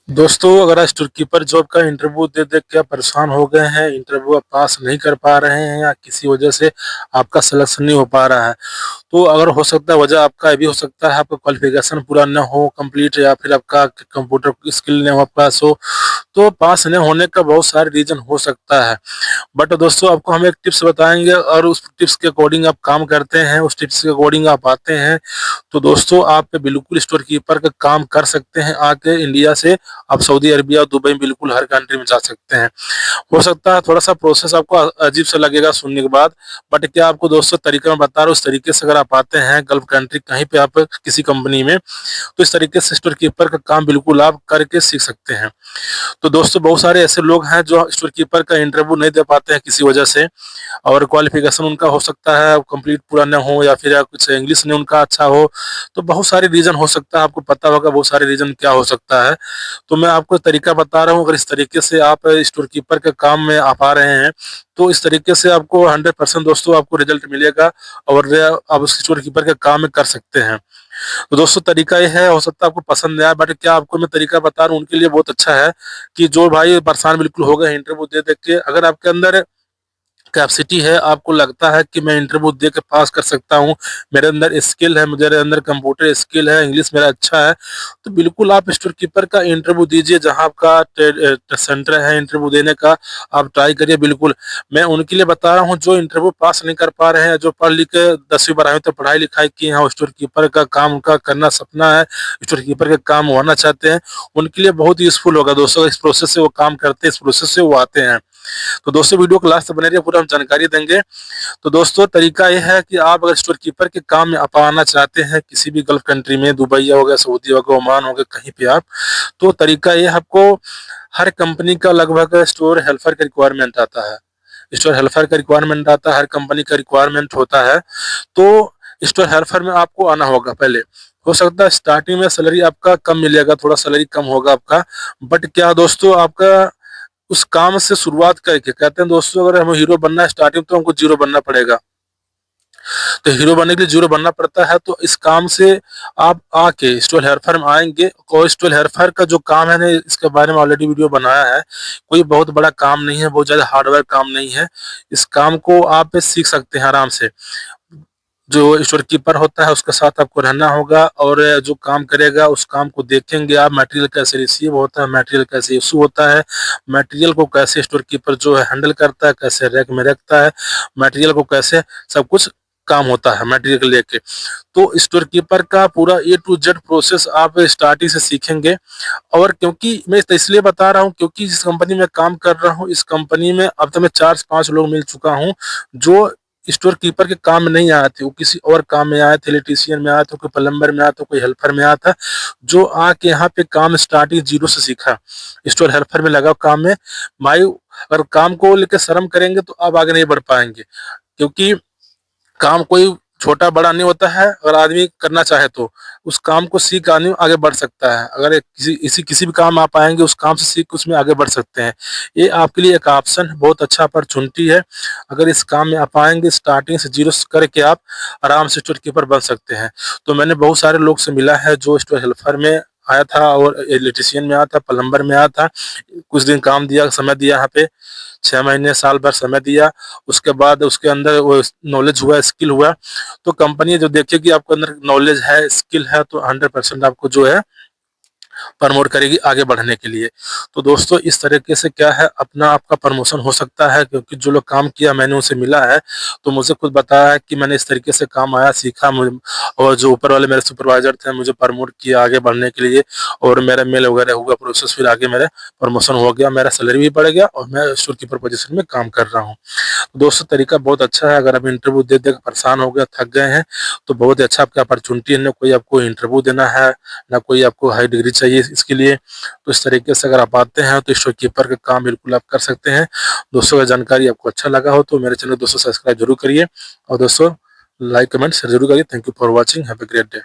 दोस्तों, अगर आज स्टोर कीपर जॉब का इंटरव्यू दे दे के आप परेशान हो गए हैं, इंटरव्यू आप पास नहीं कर पा रहे हैं या किसी वजह से आपका सिलेक्शन नहीं हो पा रहा है, तो अगर हो सकता है वजह आपका ये भी हो सकता है आपका क्वालिफिकेशन पूरा न हो कंप्लीट, या फिर आपका कंप्यूटर स्किल न हो पास हो। तो पास न होने का बहुत सारे रीजन हो सकता है। बट दोस्तों, आपको हम एक टिप्स बताएंगे और उस टिप्स के अकॉर्डिंग आप काम करते हैं, उस टिप्स के अकॉर्डिंग आप आते हैं, तो दोस्तों आप बिल्कुल स्टोर कीपर का काम कर सकते हैं। आके इंडिया से आप सऊदी अरबिया, दुबई, बिल्कुल हर कंट्री में जा सकते हैं। हो सकता है थोड़ा सा प्रोसेस आपको अजीब सा लगेगा सुनने के बाद, बट क्या आपको दोस्तों तरीका मैं बता रहा हूँ, उस तरीके से अगर आप आते हैं गल्फ कंट्री कहीं पे आप किसी कंपनी में, तो इस तरीके से स्टोर कीपर का काम बिल्कुल आप करके सीख सकते हैं। तो दोस्तों, बहुत सारे ऐसे लोग हैं जो स्टोर कीपर का इंटरव्यू नहीं दे पाते हैं किसी वजह से, और क्वालिफिकेशन उनका हो सकता है कंप्लीट पूरा न हो, या फिर या कुछ इंग्लिश नहीं उनका अच्छा हो। तो बहुत सारे रीजन हो सकता है, आपको पता होगा बहुत सारे रीजन क्या हो सकता है। तो मैं आपको तरीका बता रहा हूँ, अगर इस तरीके से आप स्टोर कीपर के काम में आ पा रहे हैं, तो इस तरीके से आपको 100% दोस्तों आपको रिजल्ट मिलेगा, और आप उस स्टोर कीपर के काम में कर सकते हैं। तो दोस्तों, तरीका ये है, हो सकता है आपको पसंद नहीं आए, बट क्या आपको मैं तरीका बता रहा हूँ उनके लिए बहुत अच्छा है, कि जो भाई परेशान बिल्कुल हो गए इंटरव्यू दे दे के, अगर आपके अंदर कैपेसिटी है, आपको लगता है कि मैं इंटरव्यू दे के पास कर सकता हूँ, मेरे अंदर स्किल है, मेरे अंदर कंप्यूटर स्किल है, इंग्लिश मेरा अच्छा है, तो बिल्कुल आप स्टोर कीपर का इंटरव्यू दीजिए। जहाँ आपका सेंटर है इंटरव्यू देने का, आप ट्राई करिए बिल्कुल। मैं उनके लिए बता रहा हूँ जो इंटरव्यू पास नहीं कर पा रहे हैं, जो पढ़ लिख के 10वीं 12वीं तक पढ़ाई लिखाई किए हैं, स्टोर कीपर का काम उनका करना सपना है, स्टोर कीपर का काम होना चाहते हैं, उनके लिए बहुत यूजफुल होगा दोस्तों। इस प्रोसेस से वो काम करते हैं, इस प्रोसेस से वो आते हैं। तो दोस्तों, वीडियो को लास्ट तक बने रहिए, पूरा हम जानकारी देंगे। तो दोस्तों, तरीका ये है कि आप अगर स्टोर कीपर के काम में आप आना चाहते हैं किसी भी गल्फ कंट्री में, दुबई हो गया, सऊदी हो गया, ओमान हो गया, कहीं पे आप, तो तरीका ये है, आपको हर कंपनी का लगभग स्टोर हेल्पर का रिक्वायरमेंट आता है। स्टोर हेल्पर का रिक्वायरमेंट आता है, हर कंपनी का रिक्वायरमेंट होता है। तो स्टोर हेल्पर में आपको आना होगा पहले। हो सकता है स्टार्टिंग में सैलरी आपका कम मिलेगा, थोड़ा सैलरी कम होगा आपका, बट क्या दोस्तों, आपका उस काम से शुरुआत करके, कहते हैं दोस्तों अगर हमें हीरो बनना है स्टार्टिंग, तो हमको जीरो बनना पड़ेगा। तो हीरो बनने के लिए जीरो बनना पड़ता है। तो इस काम से आप आके स्टोर हेल्पर में आएंगे, और स्टोर हेल्पर का जो काम है ना, इसके बारे में ऑलरेडी वीडियो बनाया है। कोई बहुत बड़ा काम नहीं है, बहुत ज्यादा हार्डवर्क काम नहीं है। इस काम को आप सीख सकते हैं आराम से। जो स्टोर कीपर होता है उसके साथ आपको रहना होगा, और जो काम करेगा उस काम को देखेंगे आप, मटेरियल कैसे रिसीव होता है, मटेरियल कैसे इशू होता है, मटेरियल को कैसे स्टोर कीपर जो है हैंडल करता है, कैसे रैक में रखता है, मटेरियल को कैसे, सब कुछ काम होता है मटेरियल को लेके। तो स्टोर कीपर का पूरा A to Z प्रोसेस आप स्टार्टिंग से सीखेंगे। और क्योंकि मैं तो इसलिए बता रहा हूँ, क्योंकि जिस कंपनी में काम कर रहा हूँ, इस कंपनी में अब तक मैं 4 से 5 लोग मिल चुका हूँ जो स्टोर कीपर के काम में नहीं आए थे, वो किसी और काम में आए थे, इलेक्ट्रीशियन में आया था, कोई प्लम्बर में आया था, कोई हेल्पर में आया था, जो आके यहाँ पे काम स्टार्टिंग जीरो से सीखा, स्टोर हेल्पर में लगा काम में। भाई, अगर काम को लेकर शर्म करेंगे तो आप आगे नहीं बढ़ पाएंगे, क्योंकि काम कोई छोटा बड़ा नहीं होता है। अगर आदमी करना चाहे तो उस काम को सीख आदमी आगे बढ़ सकता है। अगर किसी भी काम आप आएंगे, उस काम से सीख उसमें आगे बढ़ सकते हैं। ये आपके लिए एक ऑप्शन, बहुत अच्छा अपॉर्चुनिटी है। अगर इस काम में आप आएंगे, स्टार्टिंग से जीरो से करके आप आराम से स्टोर कीपर बन सकते हैं। तो मैंने बहुत सारे लोग से मिला है जो स्टोर हेल्पर में आया था, और इलेक्ट्रिशियन में आया था, प्लम्बर में आया था, कुछ दिन काम दिया, समय दिया यहाँ पे, 6 महीने साल भर समय दिया, उसके बाद उसके अंदर वो नॉलेज हुआ, स्किल हुआ। तो कंपनी जो देखेगी आपके अंदर नॉलेज है, स्किल है, तो 100% आपको जो है प्रमोट करेगी आगे बढ़ने के लिए। तो दोस्तों, इस तरीके से क्या है, अपना आपका प्रमोशन हो सकता है, क्योंकि जो लोग काम किया मैंने उनसे मिला है, तो मुझे खुद बताया है कि मैंने इस तरीके से काम आया, सीखा और जो ऊपर वाले मेरे सुपरवाइजर थे मुझे प्रमोट किया आगे बढ़ने के लिए, और मेरा मेल वगैरह हुआ प्रोसेस, फिर आगे मेरा प्रमोशन हो गया, मेरा सैलरी भी बढ़ गया, और मैं स्टोर कीपर पोजीशन में काम कर रहा हूँ। तो दोस्तों, तरीका बहुत अच्छा है। अगर आप इंटरव्यू दे दे परेशान हो गए, थक गए हैं, तो बहुत ही अच्छा आपकी अपॉर्चुनिटी है। ना कोई आपको इंटरव्यू देना है, ना कोई आपको हाई डिग्री चाहिए इसके लिए। तो इस तरीके से अगर आप आते हैं तो स्टोर कीपर का काम बिल्कुल आप कर सकते हैं। दोस्तों, अगर जानकारी आपको अच्छा लगा हो तो मेरे चैनल दोस्तों सब्सक्राइब जरूर करिए, और दोस्तों लाइक कमेंट शेयर जरूर करिए। Thank you for watching, have a great day.